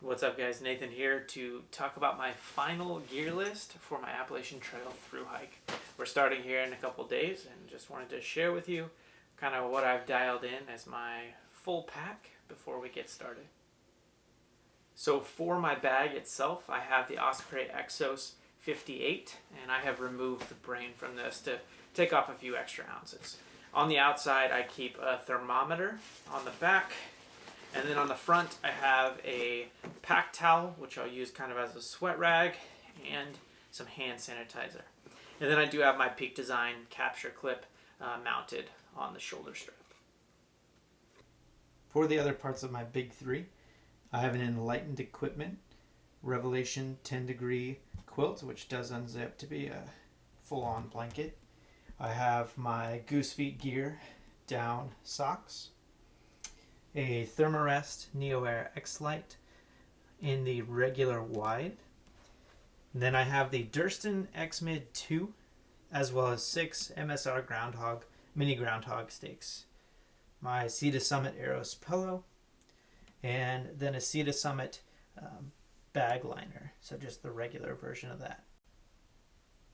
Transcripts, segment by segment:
What's up guys, Nathan here to talk about my final gear list for my Appalachian Trail thru hike. We're starting here in a couple days and just wanted to share with you kind of what I've dialed in as my full pack before we get started. So for my bag itself, I have the Osprey Exos 58 and I have removed the brain from this to take off a few extra ounces. On the outside I keep a thermometer, on the back, and then on the front, I have a pack towel, which I'll use kind of as a sweat rag, and some hand sanitizer. And then I do have my Peak Design capture clip mounted on the shoulder strap. For the other parts of my big three, I have an Enlightened Equipment Revelation 10 degree quilt, which does unzip to be a full-on blanket. I have my Goose Feet Gear down socks, a Thermarest Neo Air X-Lite in the regular wide. And then I have the Durston X-Mid 2, as well as 6 MSR Groundhog, mini Groundhog stakes. My Sea to Summit Eros pillow, and then a Sea to Summit bag liner, so just the regular version of that.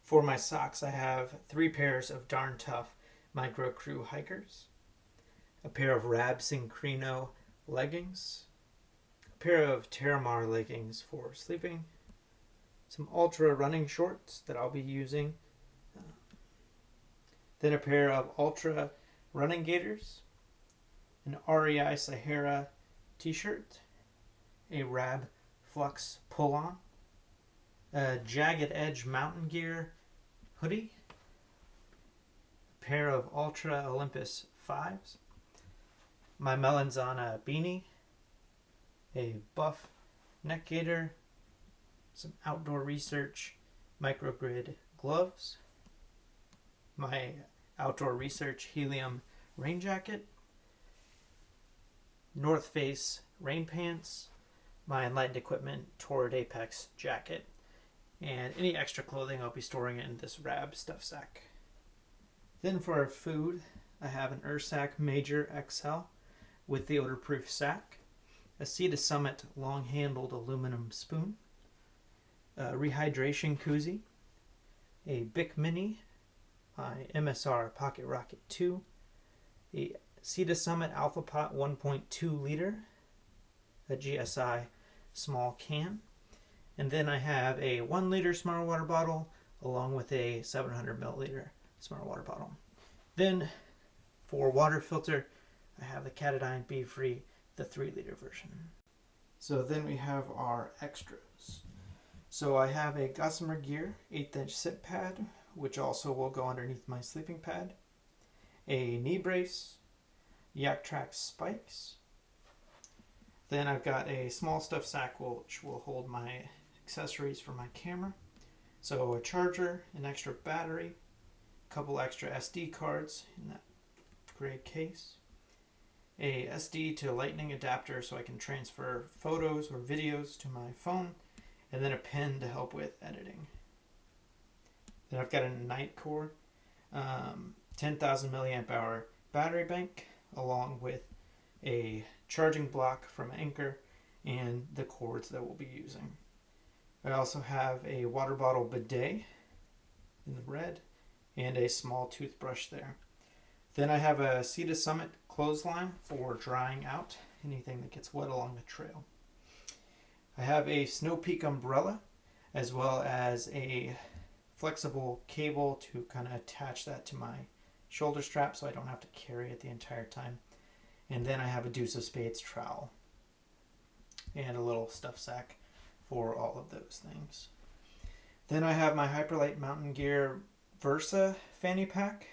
For my socks, I have 3 pairs of Darn Tough Micro Crew Hikers, a pair of Rab Syncrino leggings, a pair of Terramar leggings for sleeping, some Ultra running shorts that I'll be using, then a pair of Ultra running gaiters, an REI Sahara t-shirt, a Rab Flux pull-on, a Jagged Edge Mountain Gear hoodie, a pair of Ultra Olympus 5s, my Melanzana beanie, a Buff neck gaiter, some Outdoor Research microgrid gloves, my Outdoor Research helium rain jacket, North Face rain pants, my Enlightened Equipment Torrid Apex jacket, and any extra clothing I'll be storing in this Rab stuff sack. Then for our food, I have an Ursack Major XL with the odor-proof sack, a Sea to Summit long-handled aluminum spoon, a rehydration koozie, a Bic Mini, my MSR Pocket Rocket 2, a Sea to Summit Alpha Pot 1.2 liter, a GSI small can, and then I have a 1 liter Smart Water bottle along with a 700 milliliter Smart Water bottle. Then for water filter, I have the Katadyn Be Free, the 3 liter version. So then we have our extras. So I have a Gossamer Gear 1/8 inch sit pad, which also will go underneath my sleeping pad, a knee brace, Yak Trax spikes. Then I've got a small stuff sack which will hold my accessories for my camera. So a charger, an extra battery, a couple extra SD cards in that gray case, a SD to Lightning adapter so I can transfer photos or videos to my phone, and then a pen to help with editing. Then I've got a Nightcore 10,000 milliamp hour battery bank along with a charging block from Anchor and the cords that we'll be using. I also have a water bottle bidet in the red and a small toothbrush there. Then I have a Sea to Summit clothesline for drying out anything that gets wet along the trail. I have a Snow Peak umbrella as well as a flexible cable to kind of attach that to my shoulder strap so I don't have to carry it the entire time. And then I have a Deuce of Spades trowel and a little stuff sack for all of those things. Then I have my Hyperlight Mountain Gear Versa fanny pack.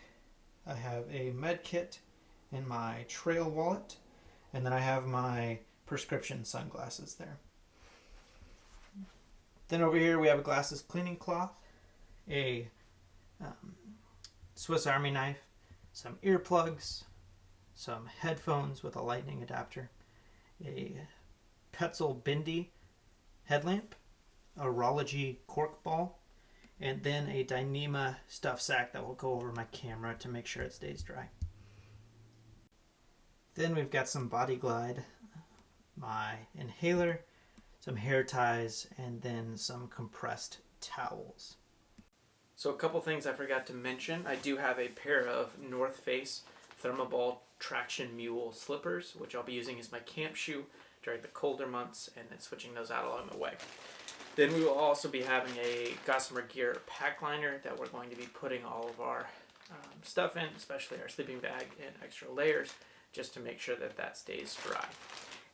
I have a med kit in my trail wallet, and then I have my prescription sunglasses there. Then over here we have a glasses cleaning cloth, a Swiss Army knife, some earplugs, some headphones with a lightning adapter, a Petzl Bindi headlamp, a Rology cork ball, and then a Dyneema stuff sack that will go over my camera to make sure it stays dry. Then we've got some Body Glide, my inhaler, some hair ties, and then some compressed towels. So a couple things I forgot to mention. I do have a pair of North Face Thermoball Traction Mule slippers, which I'll be using as my camp shoe during the colder months, and then switching those out along the way. Then we will also be having a Gossamer Gear pack liner that we're going to be putting all of our stuff in, especially our sleeping bag and extra layers, just to make sure that that stays dry.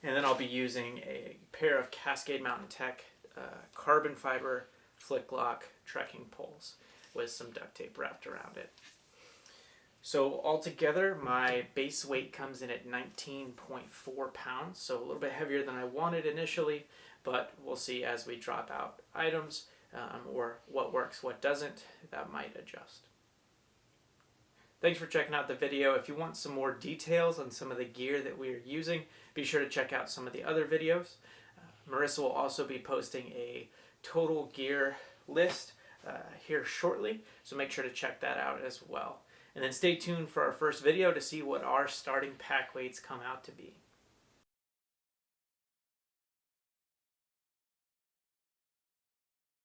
And then I'll be using a pair of Cascade Mountain Tech carbon fiber flick lock trekking poles with some duct tape wrapped around it. So altogether, my base weight comes in at 19.4 pounds, so a little bit heavier than I wanted initially, but we'll see as we drop out items or what works, what doesn't, that might adjust. Thanks for checking out the video. If you want some more details on some of the gear that we are using, be sure to check out some of the other videos. Marissa will also be posting a total gear list here shortly, so make sure to check that out as well. And then stay tuned for our first video to see what our starting pack weights come out to be.